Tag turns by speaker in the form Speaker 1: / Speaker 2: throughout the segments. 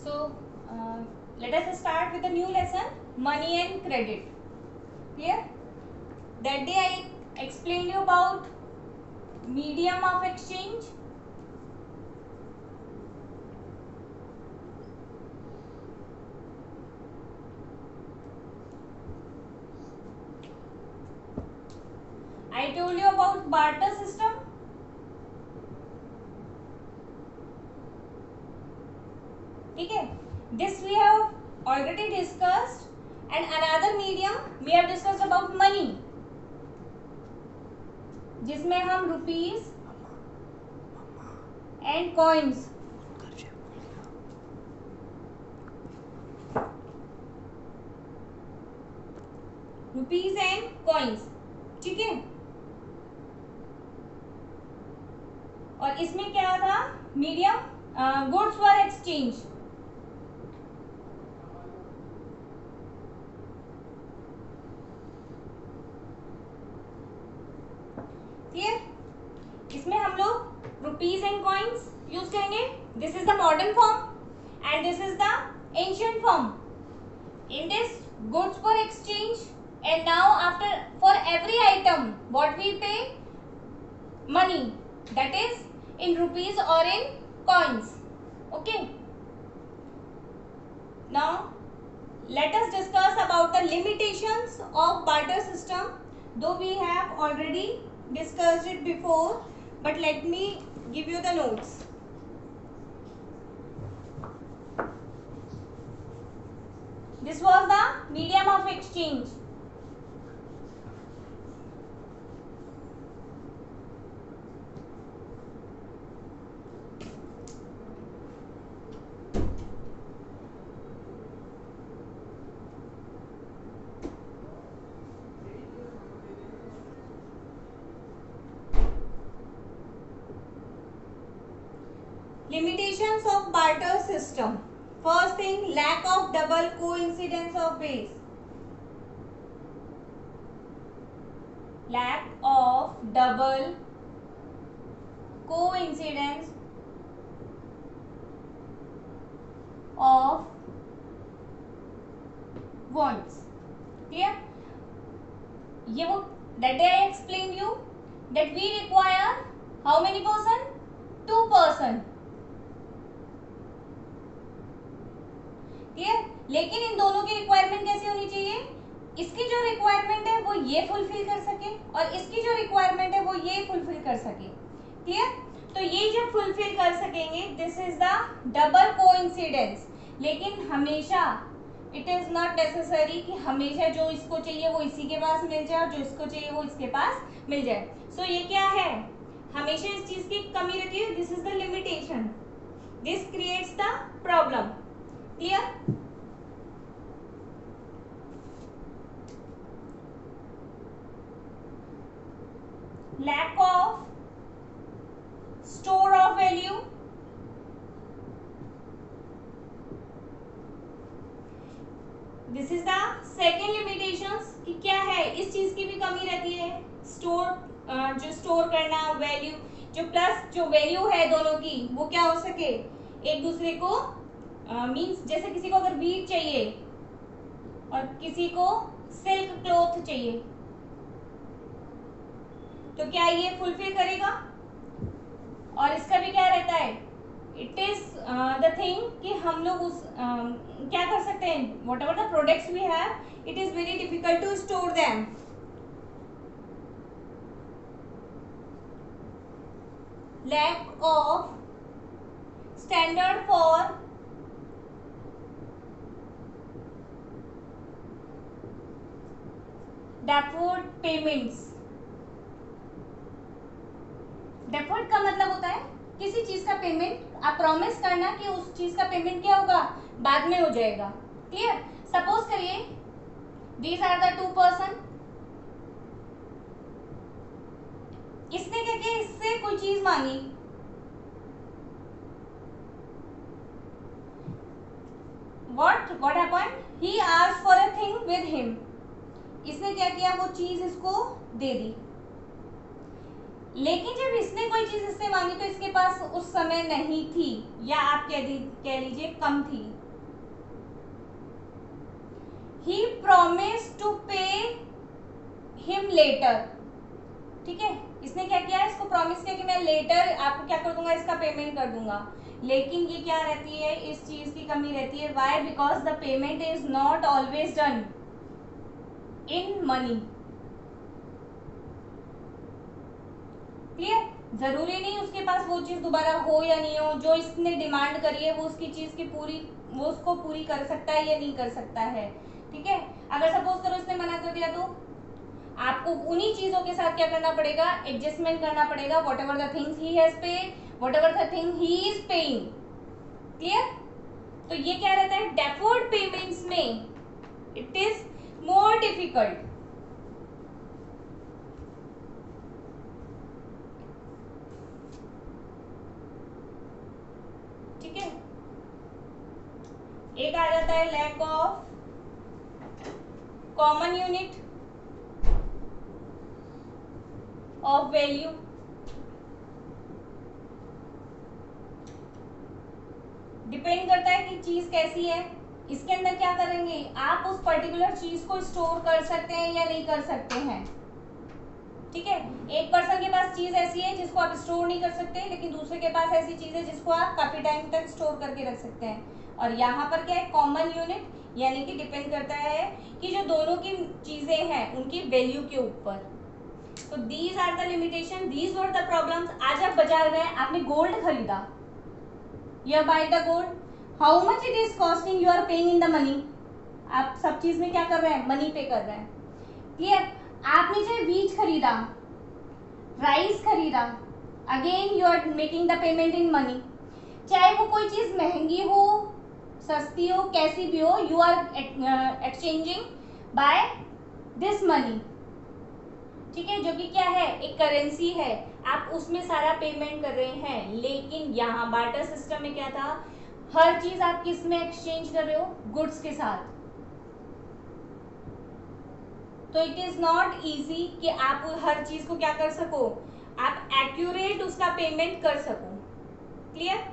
Speaker 1: So let us start with a new lesson, money and credit. Clear? That day I explained you about medium of exchange. I told you about barter system. ठीक है, this we have already discussed, and another medium we have discussed about money, जिसमें हम rupees and coins ठीक है। और इसमें क्या था, medium goods for exchange. Clear? इसमें हम लोग रुपीज एंड कॉइन्स यूज करेंगे। This is the modern form and this is the ancient form. In this goods for exchange, and now after for every item what we pay money, that is in rupees or in coins. Okay, now let us discuss about the limitations of barter system, though we have already discussed it before, but let me give you the notes. This was the medium of exchange. Limitations of barter system. First thing, lack of double coincidence of base. Lack of double coincidence of wants. Clear? ये वो that day I explained you that we require how many person? 2 person. Clear? लेकिन इन दोनों की requirement कैसी होनी चाहिए? इसकी जो रिक्वायरमेंट है वो ये फुलफिल कर सके और इसकी जो रिक्वायरमेंट है वो ये फुलफिल कर सके। क्लियर? तो ये जब फुलफिल कर सकेंगे, this is the double coincidence. लेकिन हमेशा इट इज नॉट नेसेसरी कि हमेशा जो इसको चाहिए वो इसी के पास मिल जाए और जो इसको चाहिए वो इसके पास मिल जाए। सो ये क्या है, हमेशा इस चीज की कमी रहती है। This is the limitation, this creates the problem. Clear? Lack of store of value, this is the second limitations कि क्या है, इस चीज की भी कमी रहती है। स्टोर जो स्टोर करना, वैल्यू जो प्लस जो वैल्यू है दोनों की वो क्या हो सके, एक दूसरे को मींस जैसे किसी को अगर वीट चाहिए और किसी को सिल्क क्लॉथ चाहिए, तो क्या ये फुलफिल करेगा? और इसका भी क्या रहता है, इट इज द थिंग कि हम लोग उस क्या कर सकते हैं, whatever the products we have, it is very difficult to store them. Lack of standard for deferred payments. Deferred का मतलब होता है किसी चीज का पेमेंट आप प्रॉमिस करना कि उस चीज का पेमेंट क्या होगा, बाद में हो जाएगा। क्लियर? सपोज करिए दीज आर द 2 पर्सन, इसने क्या किया, इससे कोई चीज मांगी, what happened, he asked for a thing with him, इसने क्या किया, वो चीज इसको दे दी। लेकिन जब इसने कोई चीज इससे मांगी तो इसके पास उस समय नहीं थी, या आप कह लीजिए कम थी। He promise to pay him later, ठीक है, इसने क्या किया, इसको प्रॉमिस किया कि मैं लेटर आपको क्या कर दूंगा, इसका पेमेंट कर दूंगा। लेकिन ये क्या रहती है, इस चीज की कमी रहती है। Why? Because the payment is not always done in money. Clear? जरूरी नहीं उसके पास वो चीज दोबारा हो या नहीं हो, जो इसने डिमांड करी है वो उसकी चीज की वो उसको पूरी कर सकता है या नहीं कर सकता है। ठीक है, अगर सपोज करो इसने मना कर दिया तो आपको उन्हीं चीजों के साथ क्या करना पड़ेगा, एडजस्टमेंट करना पड़ेगा। Whatever the things he has paid, whatever the thing he is paying. Clear? तो ये क्या रहता है, डेफर्ड पेमेंट्स में इट इज मोर डिफिकल्ट। ठीक है, एक आ जाता है lack of common unit of value. Depend करता है कि चीज कैसी है, इसके अंदर क्या करेंगे आप, उस पर्टिकुलर चीज को स्टोर कर सकते हैं या नहीं कर सकते हैं। ठीक है, एक पर्सन के पास चीज ऐसी है जिसको आप स्टोर नहीं कर सकते, लेकिन दूसरे के पास ऐसी चीज है जिसको आप काफी टाइम तक स्टोर करके रख सकते हैं। और यहाँ पर क्या है, कॉमन यूनिट, यानी कि डिपेंड करता है कि जो दोनों की चीजें हैं उनकी वैल्यू के ऊपर। तो these are the limitation, these were the problems. आज आप बाजार गए, आपने गोल्ड खरीदा, you buy the gold, how much it is costing, you are paying in the money। आप सब चीज में क्या कर रहे हैं, मनी पे कर रहे हैं। क्लियर? आपने चाहे बीज खरीदा, राइस खरीदा, again you are making the payment in money. चाहे वो कोई चीज महंगी हो, सस्ती हो, कैसी भी हो, you are exchanging by this money. ठीक है, जो कि क्या है, एक करेंसी है, आप उसमें सारा पेमेंट कर रहे हैं। लेकिन यहाँ बार्टर सिस्टम में क्या था, हर चीज आप किस में एक्सचेंज कर रहे हो, गुड्स के साथ। तो इट इज नॉट इजी कि आप हर चीज को क्या कर सको, आप एक्यूरेट उसका पेमेंट कर सको। Clear?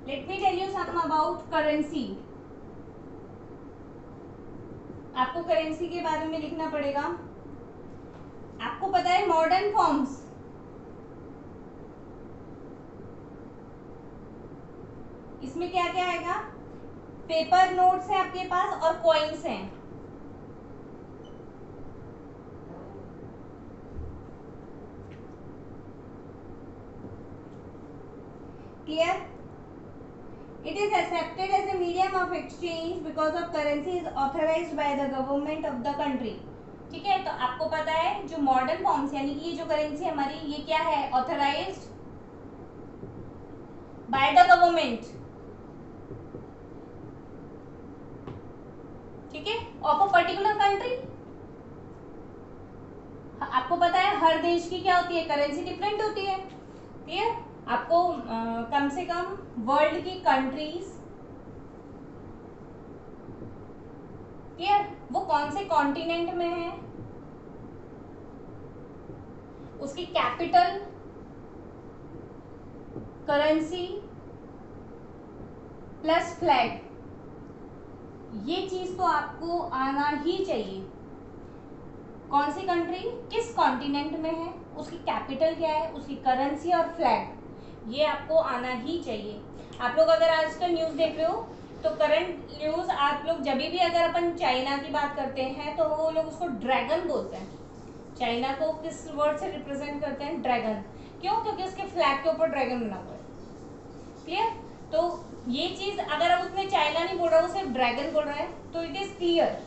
Speaker 1: Let me tell you some about currency। आपको करेंसी के बारे में लिखना पड़ेगा। आपको पता है मॉडर्न फॉर्म्स, इसमें क्या क्या आएगा, पेपर नोट्स है आपके पास और कॉइन्स हैं। Clear? It is accepted as a medium of exchange because of currency is authorized by the government of the country। ठीक है, तो आपको पता है जो मॉडर्न फॉर्म्स यानी कि ये जो करेंसी हमारी, ये क्या है, ऑथराइज्ड बाय द गवर्नमेंट। ठीक है, ऑफ अ पर्टिकुलर कंट्री। आपको पता है हर देश की क्या होती है, करेंसी डिफरेंट होती है। क्लियर? आपको कम से कम वर्ल्ड की कंट्रीज, क्लियर, वो कौन से कॉन्टिनेंट में है, उसकी कैपिटल, करेंसी प्लस फ्लैग, ये चीज तो आपको आना ही चाहिए। कौन सी कंट्री किस कॉन्टिनेंट में है, उसकी कैपिटल क्या है, उसकी करेंसी और फ्लैग, ये आपको आना ही चाहिए। आप लोग अगर आजकल न्यूज देख रहे हो तो करंट न्यूज, आप लोग जब भी अगर अपन चाइना की बात करते हैं तो वो लोग उसको ड्रैगन बोलते हैं। चाइना को किस वर्ड से रिप्रेजेंट करते हैं, ड्रैगन। क्यों? क्योंकि उसके फ्लैग के ऊपर ड्रैगन बना हुआ है। क्लियर? तो ये चीज अगर अब उसने चाइना नहीं बोल रहा, वो सिर्फ ड्रैगन बोल रहा है, तो इट इज क्लियर।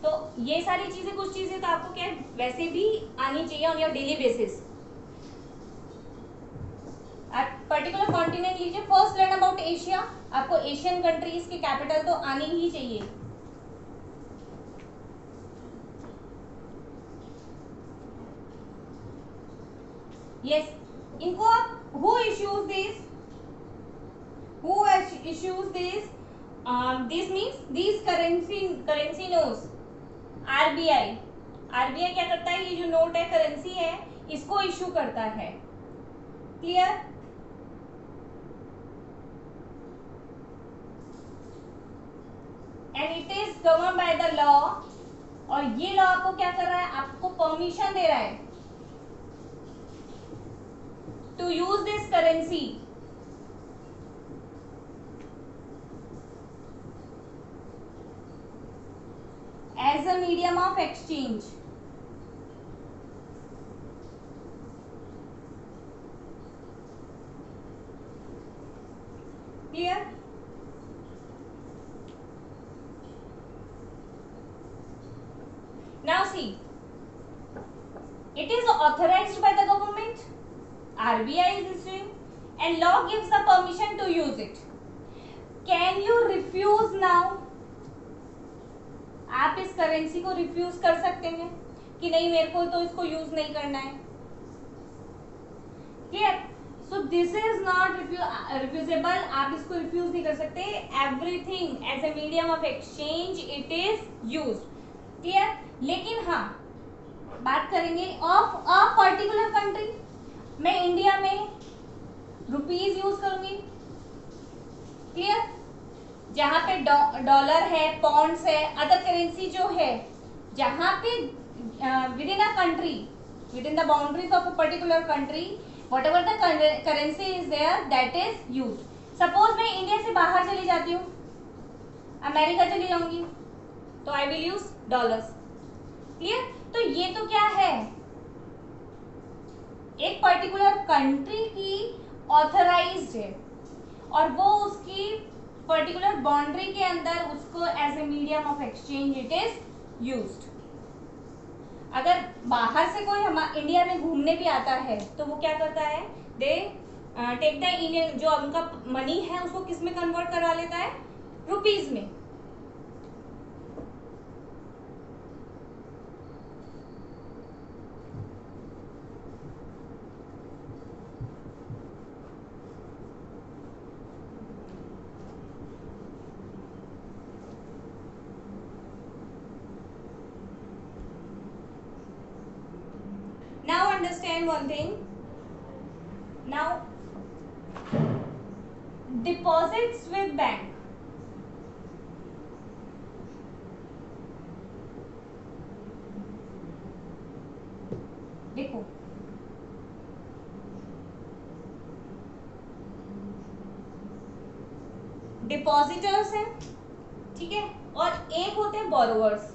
Speaker 1: तो ये सारी चीजें, कुछ चीजें तो आपको क्या वैसे भी आनी चाहिए ऑन योर डेली बेसिस। आप पर्टिकुलर कॉन्टिनेंट लीजिए, फर्स्ट लर्न अबाउट एशिया, आपको एशियन कंट्रीज की कैपिटल तो आनी ही चाहिए। यस, इनको आप who issues this, who issues this means these currency notes, RBI। RBI क्या करता है, ये जो नोट है करेंसी है इसको इशू करता है। Clear? And it is govern by the law, और ये लॉ आपको क्या कर रहा है, आपको परमिशन दे रहा है to use this currency as a medium of exchange। Clear? Now see, it is authorized by the government, RBI is issuing, and law gives the permission to use it। Can you refuse now? आप इस currency को refuse कर सकते हैं कि नहीं, मेरे को तो इसको यूज नहीं करना है। Clear? So this is not refusable, आप इसको रिफ्यूज नहीं कर सकते। Everything as a medium of exchange it is use. Clear? लेकिन हाँ, बात करेंगे ऑफ अ पर्टिकुलर कंट्री। मैं इंडिया में रुपीज यूज करूंगी। क्लियर? जहां पे डॉलर है, पॉन्ड्स है, अदर करेंसी जो है, जहां पे within a country, within the boundaries of a particular country, whatever the currency is there that is use. Suppose मैं इंडिया से बाहर चली जाती हूँ, अमेरिका चली जाऊंगी, तो I will use dollars. Clear? तो ये तो क्या है, एक पर्टिकुलर कंट्री की ऑथराइज्ड है और वो उसकी पर्टिकुलर बाउंड्री के अंदर उसको as a medium of exchange it is used. अगर बाहर से कोई हमारे इंडिया में घूमने भी आता है तो वो क्या करता है, दे टेक द इंडियन, जो उनका मनी है उसको किस में कन्वर्ट करा लेता है, रुपीज में। Now understand one thing. Now deposits with bank, देखो डिपॉजिटर्स हैं, ठीक है, और एक होते हैं borrowers.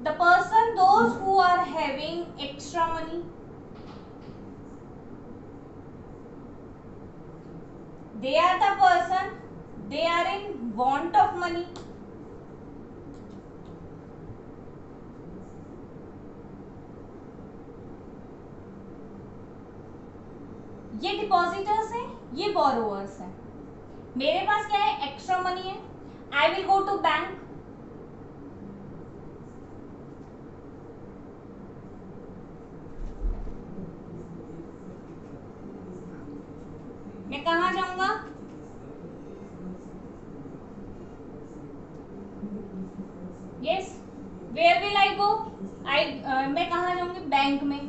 Speaker 1: The person, those who are having extra money, they are the person, they are in want of money। ये डिपॉजिटर्स हैं, ये बोरोवर्स हैं। मेरे पास क्या है, एक्स्ट्रा मनी है, I will go to bank, मैं कहाँ जाऊंगा, yes, where will I go, मैं कहाँ जाऊंगी, बैंक में,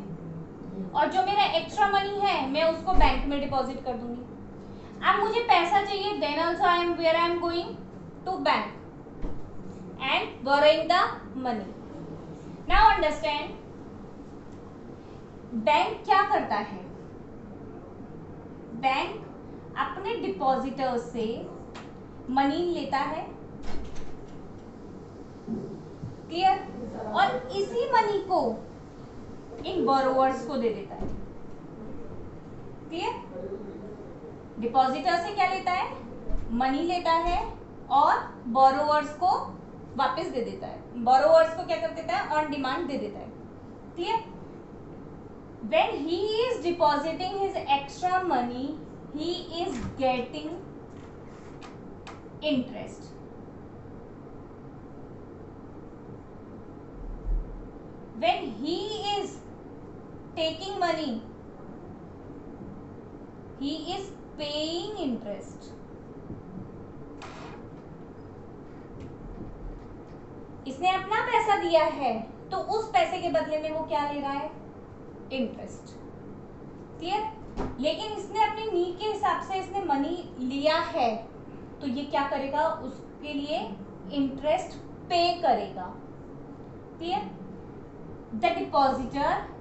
Speaker 1: और जो मेरा एक्स्ट्रा मनी है मैं उसको बैंक में डिपॉजिट कर दूंगी। अब मुझे पैसा चाहिए, then also I am where I am going to bank and borrowing the money. Now understand, bank क्या करता है, बैंक अपने डिपॉजिटर से मनी लेता है। क्लियर? और इसी मनी को इन बोरोवर्स को दे देता है। क्लियर? डिपॉजिटर से क्या लेता है, मनी लेता है और बोरोवर्स को वापस दे देता है। बोरोवर्स को क्या कर देता है, ऑन डिमांड दे देता है। Clear? When he is depositing his extra money, he is getting interest। when he is taking money, he is paying interest. इसने अपना पैसा दिया है तो उस पैसे के बदले में वो क्या ले रहा है, इंटरेस्ट। क्लियर? लेकिन इसने अपनी नीड के हिसाब से इसने मनी लिया है तो ये क्या करेगा, उसके लिए इंटरेस्ट पे करेगा। Clear? The depositor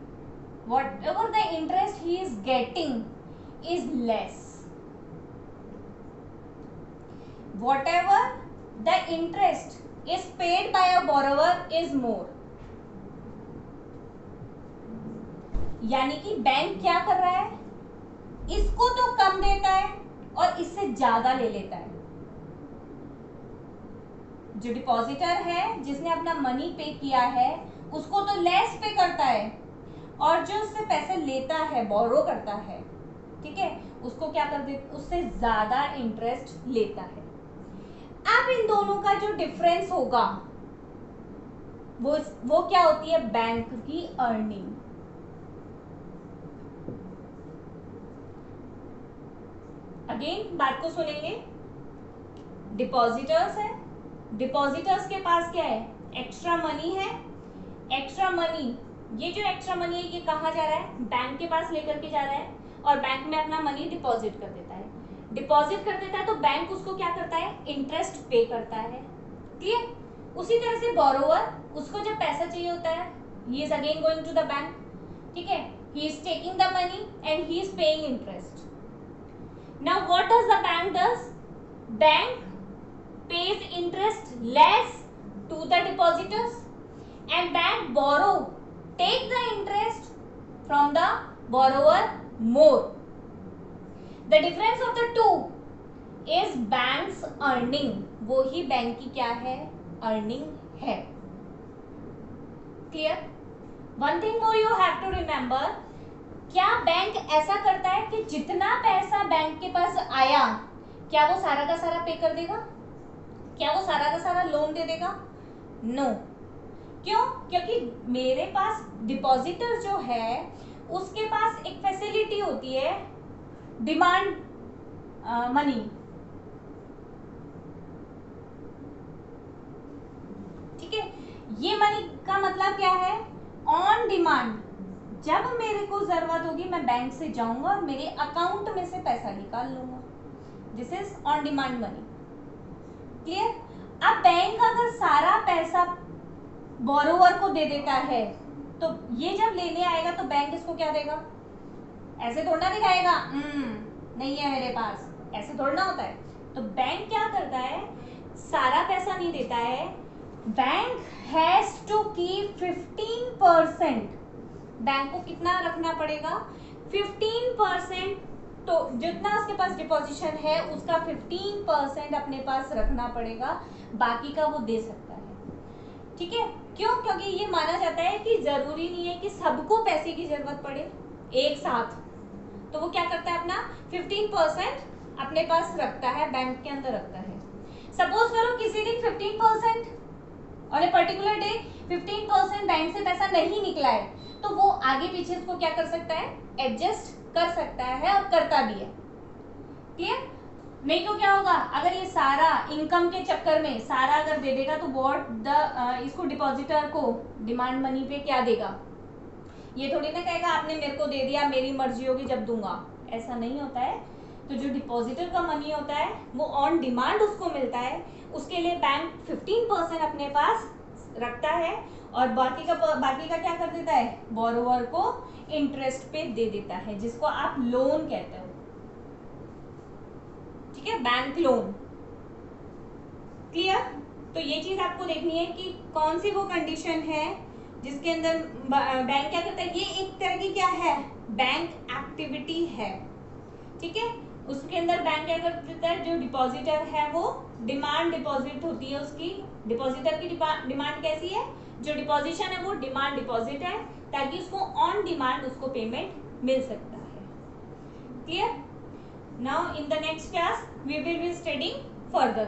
Speaker 1: whatever the interest he is getting is less, whatever the interest is paid by a borrower is more। यानी कि बैंक क्या कर रहा है, इसको तो कम देता है और इससे ज्यादा ले लेता है। जो डिपॉजिटर है जिसने अपना मनी पे किया है उसको तो लेस पे करता है और जो उससे पैसे लेता है, बोरो करता है, ठीक है, उसको क्या कर देता, उससे ज्यादा इंटरेस्ट लेता है। अब इन दोनों का जो डिफरेंस होगा वो क्या होती है, बैंक की अर्निंग। अगेन बात को सुनेंगे। डिपॉजिटर्स है, डिपॉजिटर्स के पास क्या है, एक्स्ट्रा मनी है। एक्स्ट्रा मनी, ये जो एक्स्ट्रा मनी है ये कहाँ जा रहा है, बैंक के पास लेकर के जा रहा है और बैंक में अपना मनी डिपॉजिट कर देता है। डिपॉजिट कर देता है तो बैंक उसको क्या करता है, इंटरेस्ट पे करता है। क्लियर? उसी तरह से बोरोवर, उसको जब पैसा चाहिए होता है, he is again going to the bank, ठीक है, he is taking the money and he is paying interest. Now what does the bank does, bank pays interest less to the depositors and bank borrow, take the interest from the borrower more. The difference of the two is bank's earning, वो ही bank की क्या है, earning है। Clear? One thing more you have to remember, क्या bank ऐसा करता है कि जितना पैसा बैंक के पास आया क्या वो सारा का सारा पे कर देगा, क्या वो सारा का सारा लोन दे देगा? नो। क्यों? क्योंकि मेरे पास डिपॉजिटर जो है उसके पास एक फैसिलिटी होती है, डिमांड मनी। ठीक है, ये मनी का मतलब क्या है, ऑन डिमांड। जब मेरे को जरूरत होगी मैं बैंक से जाऊंगा और मेरे अकाउंट में से पैसा निकाल लूंगा। This is on demand money. Clear? अब बैंक अगर सारा पैसा बोरोवर को दे देता है तो ये जब लेने आएगा तो बैंक इसको क्या देगा, ऐसे थोड़ा दिखाएगा नहीं है मेरे पास, ऐसे थोड़ा होता है। तो बैंक क्या करता है, सारा पैसा नहीं देता है, bank has to keep 15%। Bank को कितना रखना पड़ेगा, 15%। तो जितना उसके पास डिपॉजिशन है उसका 15% अपने पास रखना पड़ेगा, बाकी का वो दे सकता है। ठीक है? क्यों? क्योंकि ये माना जाता है कि जरूरी नहीं है कि सबको पैसे की जरूरत पड़े एक साथ, तो वो क्या करता है, अपना 15% अपने पास रखता है, बैंक के अंदर रखता है। सपोज करो किसी दिन 15% on a particular day 15% bank से पैसा नहीं निकला है तो वो आगे पीछे इसको क्या कर सकता है, एडजस्ट कर सकता है और करता भी है। क्लियर? नहीं तो क्या होगा, अगर ये सारा इनकम के चक्कर में सारा अगर दे देगा तो व्हाट द इसको डिपॉजिटर को डिमांड मनी पे क्या देगा, ये थोड़ी ना कहेगा आपने मेरे को दे दिया, मेरी मर्जी होगी जब दूंगा, ऐसा नहीं होता है। तो जो डिपॉजिटर का मनी होता है वो ऑन डिमांड उसको मिलता है, उसके लिए बैंक 15% अपने पास रखता है और बाकी का क्या कर देता है, बोरोवर को इंटरेस्ट पे दे देता है, जिसको आप लोन कहते हो। ठीक है, बैंक लोन। क्लियर? तो ये चीज आपको देखनी है कि कौन सी वो कंडीशन है जिसके अंदर बैंक क्या करता है, ये एक तरह की क्या है, बैंक एक्टिविटी है। ठीक है, उसके अंदर बैंक क्या करता है, जो डिपॉजिटर है वो डिमांड डिपॉजिट होती है उसकी, डिपॉजिटर की डिमांड कैसी है, जो डिपॉजिशन है वो डिमांड डिपॉजिट है, ताकि उसको ऑन डिमांड उसको पेमेंट मिल सकता है। Clear? Now in the next class we will be studying further.